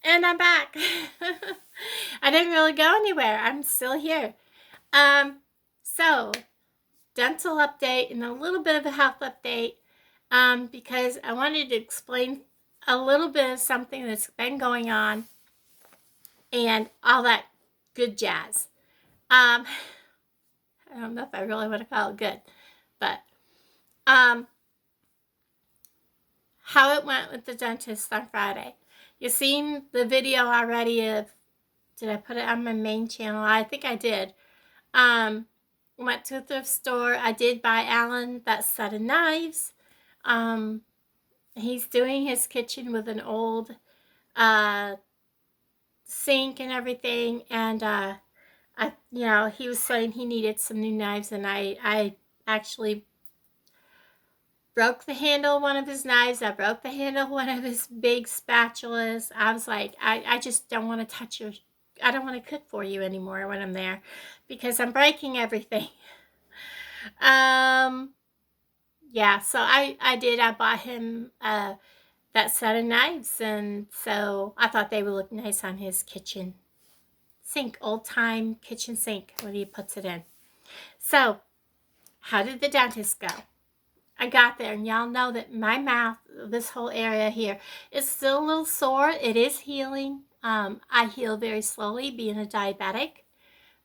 And I'm back. I didn't really go anywhere. I'm still here. Um, so dental update and a little bit of a health update. Because I wanted to explain a little bit of something that's been going on and all that good jazz. Um, I don't know if I really want to call it good, but um, how it went with the dentist on Friday. You've seen the video already of, did I put it on my main channel? I think I did. Um, Went to a thrift store. I did buy Alan that set of knives. Um, he's doing his kitchen with an old sink and everything, and he was saying he needed some new knives, and I actually broke the handle of one of his knives. I broke the handle of one of his big spatulas. I was like, I just don't want to touch your, I don't want to cook for you anymore when I'm there because I'm breaking everything. Um, yeah, so I bought him that set of knives, and so I thought they would look nice on his kitchen sink, old time kitchen sink when he puts it in. So, how did the dentist go? I got there, and y'all know that my mouth, this whole area here, is still a little sore. It is healing. I heal very slowly, being a diabetic.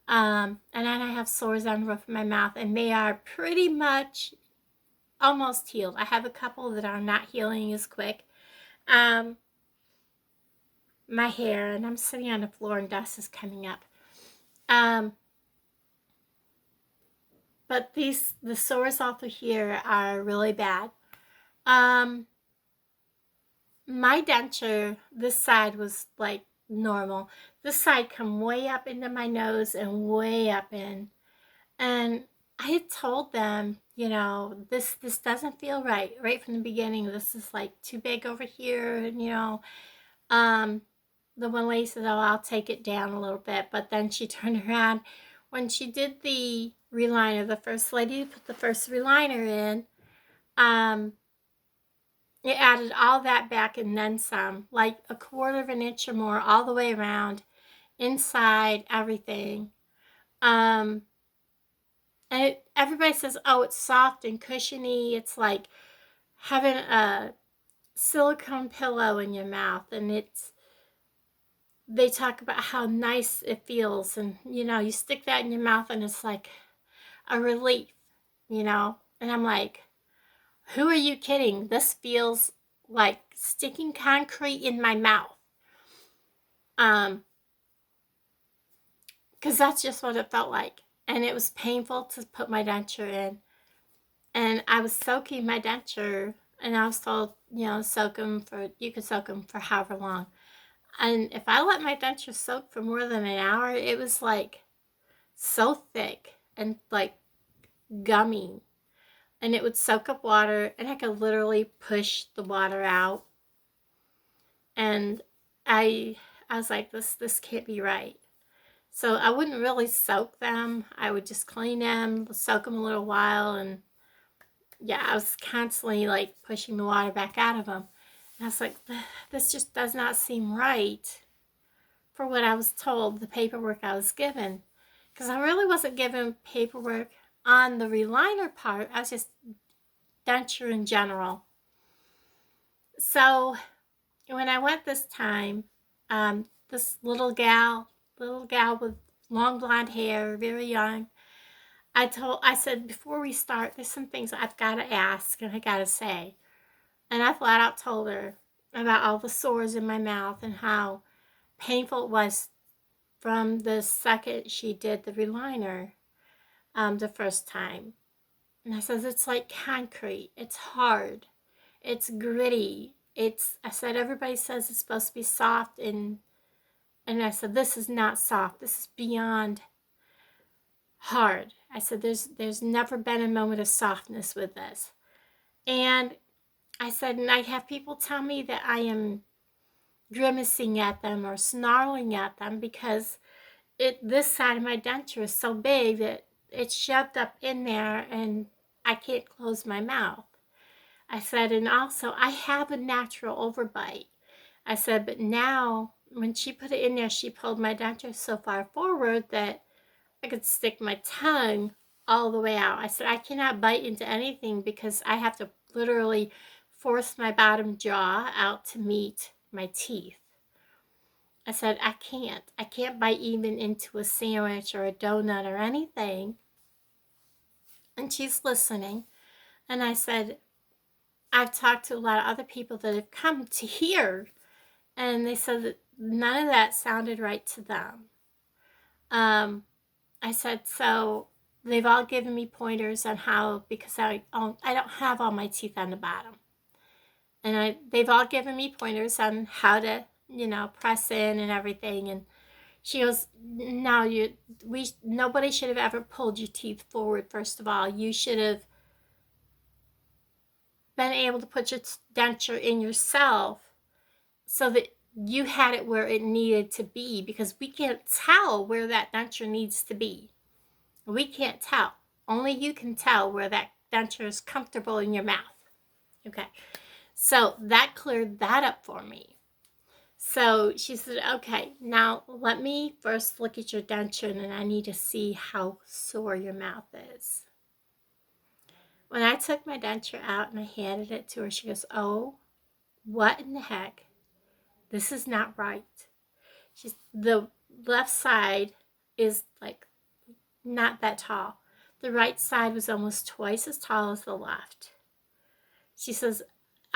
And then I have sores on the roof of my mouth, and they are pretty much almost healed. I have a couple that are not healing as quick. My hair, and I'm sitting on the floor, and dust is coming up. But the sores off of here are really bad. My denture, this side was like normal. This side come way up into my nose and way up in. And I had told them, this doesn't feel right from the beginning. This is like too big over here, and um, the one lady said, "Oh, I'll take it down a little bit," but then she turned around when she did the reliner. The first lady put the first reliner in. It added all that back and then some, like a quarter of an inch or more all the way around, inside, everything. Um, and everybody says, oh, it's soft and cushiony. It's like having a silicone pillow in your mouth. And they talk about how nice it feels. And, you stick that in your mouth and it's like a relief, And I'm like, who are you kidding? This feels like sticking concrete in my mouth. Because that's just what it felt like. And it was painful to put my denture in. And I was soaking my denture, and I was told, you could soak them for however long. And if I let my denture soak for more than an hour, it was like so thick and like gummy. And it would soak up water, and I could literally push the water out. And I was like, this can't be right. So I wouldn't really soak them. I would just clean them, soak them a little while, and yeah, I was constantly like pushing the water back out of them. And I was like, this just does not seem right for what I was told, the paperwork I was given. Because I really wasn't given paperwork on the reliner part. I was just denture in general. So when I went this time, this little gal with long blonde hair, very young, I said, before we start, there's some things I've got to ask and I got to say. And I flat out told her about all the sores in my mouth and how painful it was from the second she did the reliner the first time. And I said, it's like concrete. It's hard. It's gritty. I said, everybody says it's supposed to be soft. And I said, this is not soft. This is beyond hard. I said, there's never been a moment of softness with this. And I said, and I have people tell me that I am grimacing at them or snarling at them because this side of my denture is so big that it's shoved up in there and I can't close my mouth. I said, and also I have a natural overbite. I said, but now when she put it in there, she pulled my denture so far forward that I could stick my tongue all the way out. I said, I cannot bite into anything because I have to literally force my bottom jaw out to meet my teeth. I said, I can't. I can't bite even into a sandwich or a donut or anything. And she's listening. And I said, I've talked to a lot of other people that have come to here, and they said that none of that sounded right to them. I said, so they've all given me pointers on how, because I don't have all my teeth on the bottom. And they've all given me pointers on how to, press in and everything. And she goes, no, nobody should have ever pulled your teeth forward, first of all. You should have been able to put your denture in yourself so that you had it where it needed to be, because we can't tell where that denture needs to be. We can't tell. Only you can tell where that denture is comfortable in your mouth. Okay. So that cleared that up for me. So she said, okay, now let me first look at your denture, and I need to see how sore your mouth is. When I took my denture out and I handed it to her, she goes, oh, what in the heck? This is not right. The left side is like not that tall. The right side was almost twice as tall as the left. She says,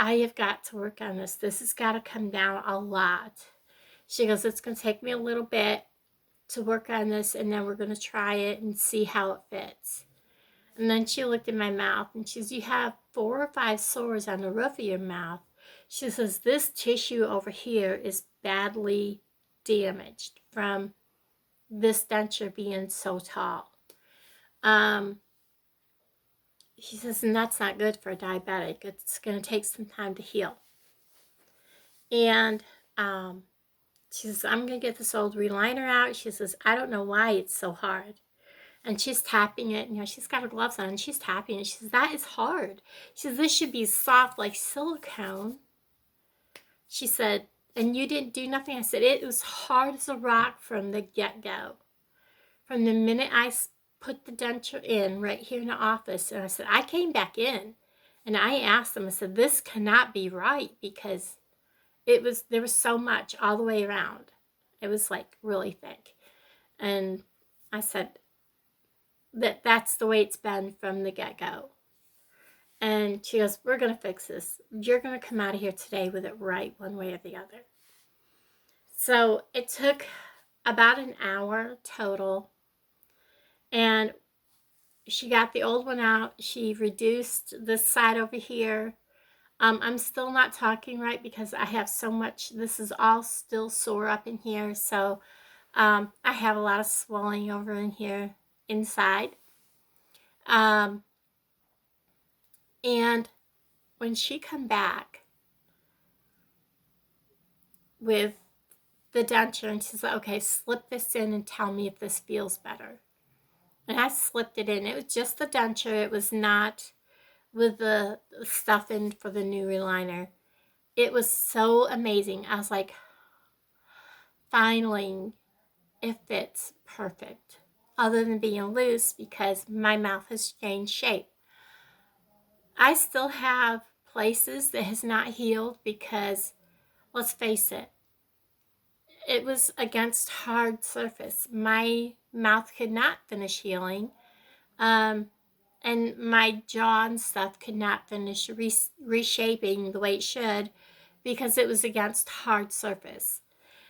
I have got to work on this. This has got to come down a lot. She goes, it's going to take me a little bit to work on this, and then we're going to try it and see how it fits. And then she looked at my mouth, and she says, you have 4 or 5 sores on the roof of your mouth. She says, this tissue over here is badly damaged from this denture being so tall. She says, and that's not good for a diabetic. It's going to take some time to heal. And she says, I'm going to get this old reliner out. She says, I don't know why it's so hard. And she's tapping it. She's got her gloves on, and she's tapping it. She says, that is hard. She says, this should be soft like silicone. She said, and you didn't do nothing. I said, it was hard as a rock from the get-go. From the minute I put the denture in right here in the office, and I said, I came back in, and I asked them, I said, this cannot be right, because there was so much all the way around. It was like really thick. And I said, that's the way it's been from the get-go. And she goes, we're going to fix this. You're going to come out of here today with it right one way or the other. So it took about an hour total. And she got the old one out. She reduced this side over here. I'm still not talking right because I have so much. This is all still sore up in here. So I have a lot of swelling over in here inside. And when she come back with the denture, and she's like, okay, slip this in and tell me if this feels better. And I slipped it in. It was just the denture. It was not with the stuff in for the new reliner. It was so amazing. I was like, finally, it fits perfect. Other than being loose, because my mouth has changed shape. I still have places that has not healed because, let's face it, it was against hard surface. My mouth could not finish healing. And my jaw and stuff could not finish reshaping the way it should because it was against hard surface.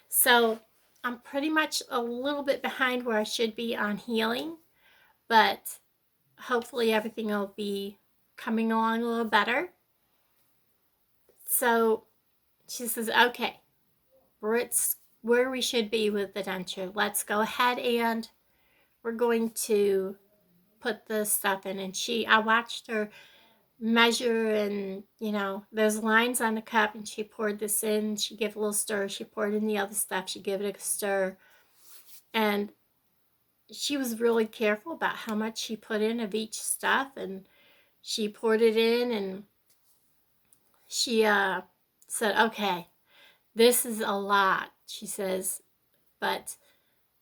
So I'm pretty much a little bit behind where I should be on healing, but hopefully everything will be coming along a little better. So she says, okay, it's where we should be with the denture. Let's go ahead and we're going to put the stuff in. And I watched her measure, and there's lines on the cup, and she poured this in. She gave a little stir. She poured in the other stuff. She gave it a stir. And she was really careful about how much she put in of each stuff, and she poured it in, and she said, okay, this is a lot. She says, but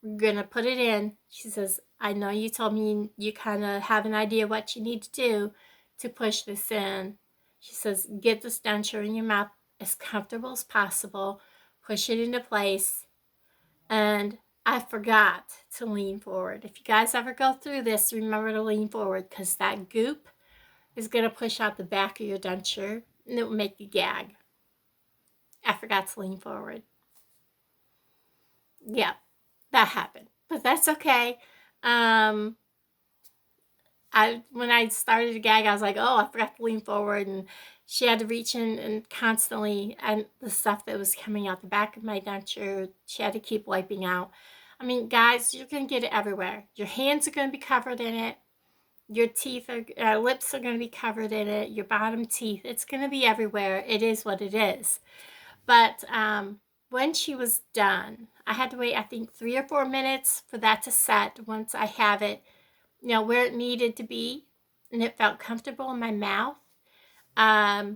we're going to put it in. She says, I know you told me you kind of have an idea what you need to do to push this in. She says, get this denture in your mouth as comfortable as possible. Push it into place. And I forgot to lean forward. If you guys ever go through this, remember to lean forward, because that goop is going to push out the back of your denture and it will make you gag. I forgot to lean forward. Yeah, that happened. But that's okay. When I started to gag, I was like, oh, I forgot to lean forward. And she had to reach in and constantly, and the stuff that was coming out the back of my denture, she had to keep wiping out. I mean, guys, you're going to get it everywhere. Your hands are going to be covered in it. Your teeth lips are going to be covered in it. Your bottom teeth, it's going to be everywhere. It is what it is. But when she was done, I had to wait, I think, 3 or 4 minutes for that to set. Once I have it, where it needed to be, and it felt comfortable in my mouth. I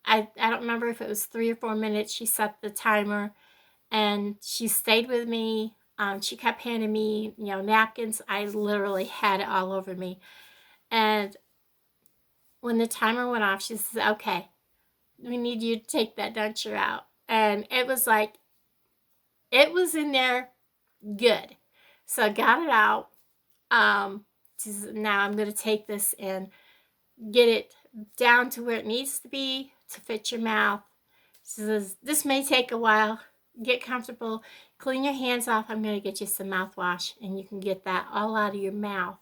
don't remember if it was 3 or 4 minutes. She set the timer, and she stayed with me. She kept handing me, napkins. I literally had it all over me. And when the timer went off, she says, okay, we need you to take that denture out. And it was like, it was in there good. So I got it out. Now I'm going to take this and get it down to where it needs to be to fit your mouth. She says, this may take a while. Get comfortable. Clean your hands off. I'm going to get you some mouthwash, and you can get that all out of your mouth.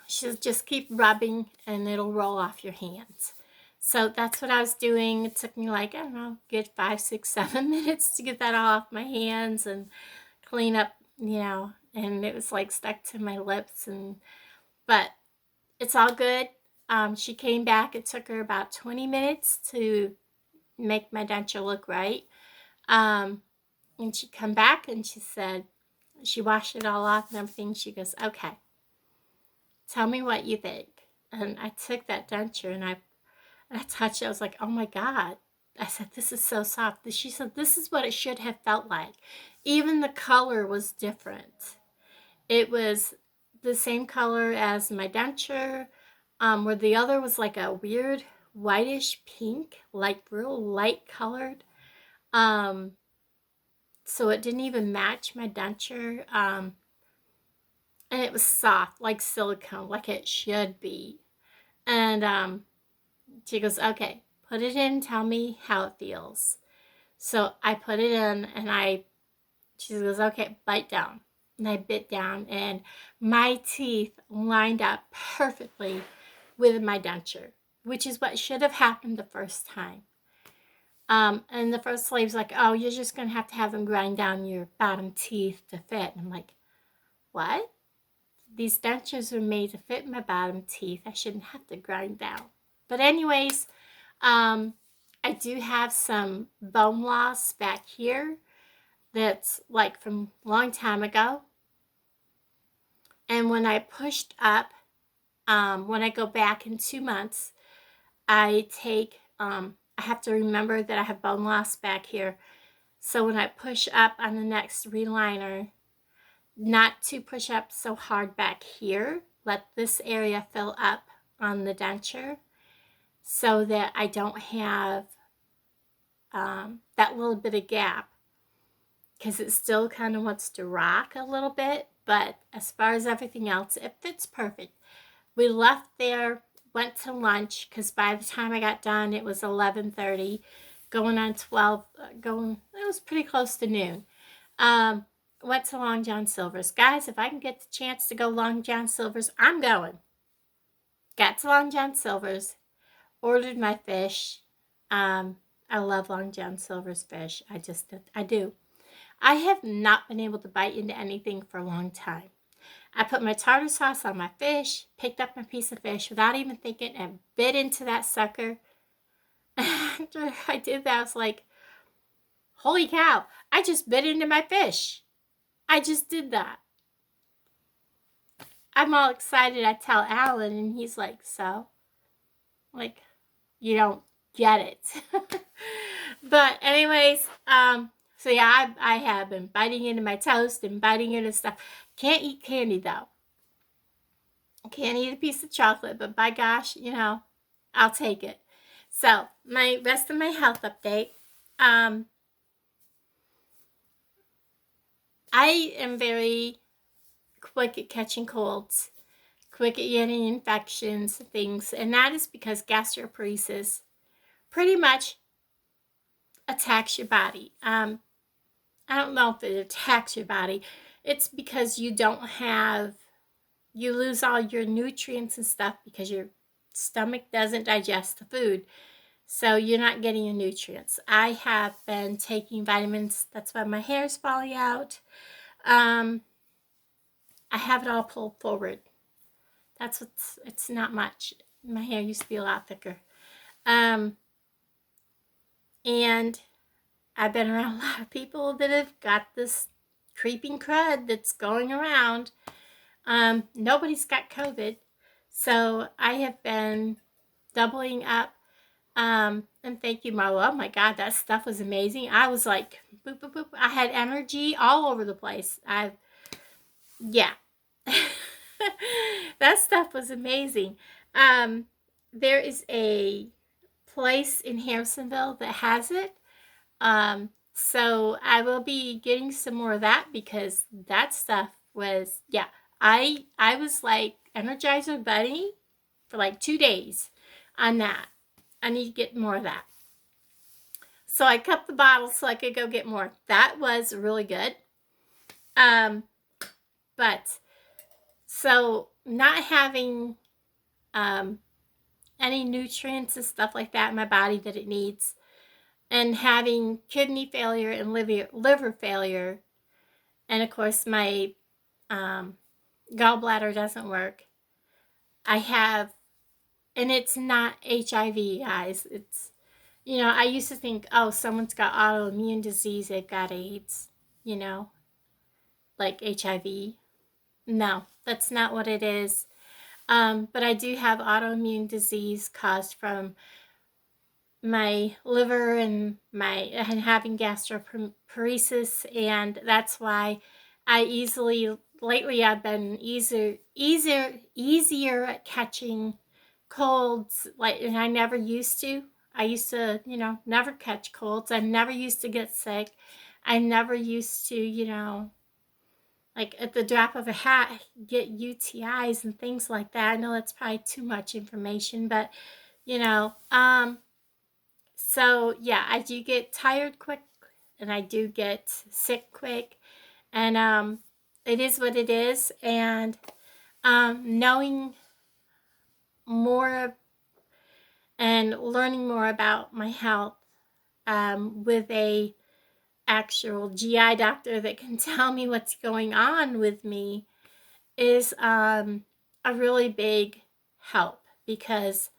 She'll just keep rubbing, and it'll roll off your hands. So that's what I was doing. It took me like, I don't know, good 5, 6, 7 minutes to get that off my hands and clean up, and it was like stuck to my lips. But it's all good. She came back. It took her about 20 minutes to make my denture look right. And she come back and she said, she washed it all off and everything. She goes, okay, tell me what you think. And I took that denture and I touched it. I was like, oh my God. I said, this is so soft. She said, this is what it should have felt like. Even the color was different. It was the same color as my denture, where the other was like a weird whitish pink, like real light colored. So it didn't even match my denture. And it was soft, like silicone, like it should be. And she goes, okay, put it in, tell me how it feels. So I put it in, and she goes, okay, bite down. And I bit down, and my teeth lined up perfectly with my denture, which is what should have happened the first time. And the first lady's like, oh, you're just going to have them grind down your bottom teeth to fit. And I'm like, what? These dentures are made to fit my bottom teeth. I shouldn't have to grind down. But anyways, I do have some bone loss back here that's like from a long time ago. And when I pushed up, when I go back in 2 months, I have to remember that I have bone loss back here. So when I push up on the next reliner, not to push up so hard back here, let this area fill up on the denture so that I don't have that little bit of gap, because it still kind of wants to rock a little bit. But as far as everything else, it fits perfect. We left there, went to lunch, because by the time I got done, it was 11:30, going on 12, it was pretty close to noon. Went to Long John Silver's. Guys, if I can get the chance to go Long John Silver's, I'm going. Got to Long John Silver's, ordered my fish. I love Long John Silver's fish. I do. I have not been able to bite into anything for a long time. I put my tartar sauce on my fish, picked up my piece of fish without even thinking, and bit into that sucker. After I did that, I was like, holy cow, I just bit into my fish. I just did that. I'm all excited. I tell Alan, and he's like, so? Like, you don't get it. But anyways, so yeah, I have been biting into my toast and biting into stuff. Can't eat candy though. Can't eat a piece of chocolate, but by gosh, I'll take it. So my rest of my health update. Um, I am very quick at catching colds, quick at getting infections, things, and that is because gastroparesis pretty much attacks your body. I don't know if it attacks your body. It's because you lose all your nutrients and stuff because your stomach doesn't digest the food. So you're not getting your nutrients. I have been taking vitamins. That's why my hair is falling out. I have it all pulled forward. It's not much. My hair used to be a lot thicker. Um, and I've been around a lot of people that have got this creeping crud that's going around. Nobody's got COVID. So I have been doubling up. And thank you, Mo. Oh my God, that stuff was amazing. I was like, boop, boop, boop. I had energy all over the place. Yeah. That stuff was amazing. There is a place in Harrisonville that has it. So I will be getting some more of that because that stuff was, yeah. I was like Energizer Bunny for like 2 days on that. I need to get more of that. So I kept the bottle so I could go get more. That was really good. But so not having any nutrients and stuff like that in my body that it needs, and having kidney failure and liver failure, and of course my gallbladder doesn't work. I have, and it's not HIV, guys. It's, I used to think, oh, someone's got autoimmune disease, they've got AIDS, like HIV. No, that's not what it is. But I do have autoimmune disease caused from my liver and having gastroparesis, and that's why lately I've been easier at catching colds, and I never used to. I used to, never catch colds. I never used to get sick. I never used to, like at the drop of a hat, get UTIs and things like that. I know that's probably too much information, but you know, so yeah, I do get tired quick and I do get sick quick, and it is what it is. And knowing more and learning more about my health with a actual GI doctor that can tell me what's going on with me is a really big help, because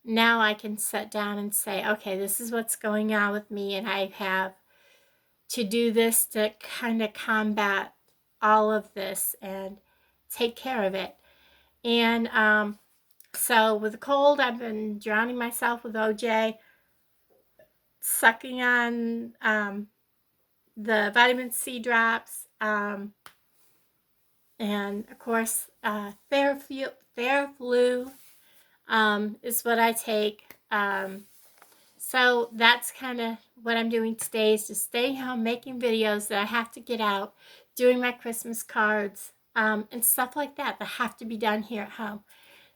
now I can sit down and say, okay, this is what's going on with me, and I have to do this to kind of combat all of this and take care of it. And so with the cold, I've been drowning myself with OJ, sucking on the vitamin C drops, and of course, Theraflu is what I take. So that's kind of what I'm doing today, is to stay home making videos that I have to get out, doing my Christmas cards, and stuff like that have to be done here at home.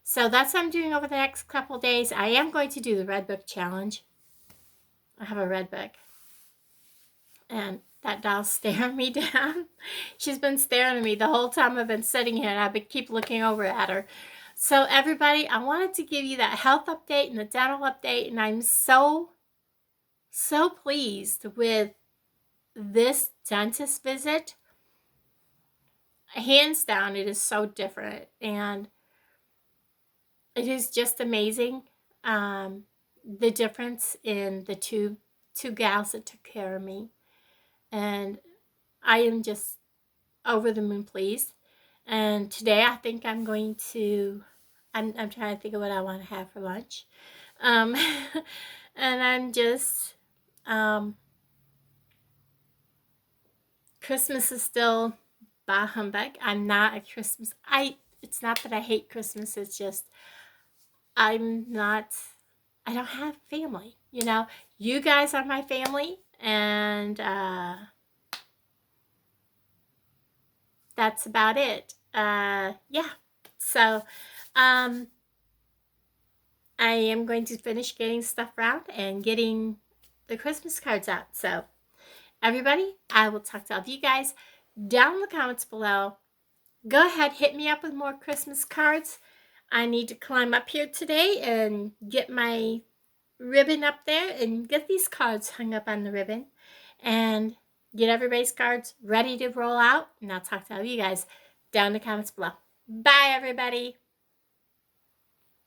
So that's what I'm doing over the next couple of days. I am going to do the Red Book Challenge. I have a red book. And that doll's staring me down. She's been staring at me the whole time I've been sitting here, and I've been keep looking over at her. So everybody, I wanted to give you that health update and the dental update, and I'm so pleased with this dentist visit. Hands down, it is so different, and it is just amazing, the difference in the two gals that took care of me, and I am just over the moon pleased. And today I think I'm going to, I'm trying to think of what I want to have for lunch, and I'm just Christmas is still bah humbug. I'm not a Christmas. It's not that I hate Christmas. It's just I'm not. I don't have family. You know, you guys are my family, and that's about it. Yeah. So, um, I am going to finish getting stuff around and getting the Christmas cards out. So, everybody, I will talk to all of you guys down in the comments below. Go ahead, hit me up with more Christmas cards. I need to climb up here today and get my ribbon up there and get these cards hung up on the ribbon and get everybody's cards ready to roll out. And I'll talk to all of you guys down in the comments below. Bye, everybody.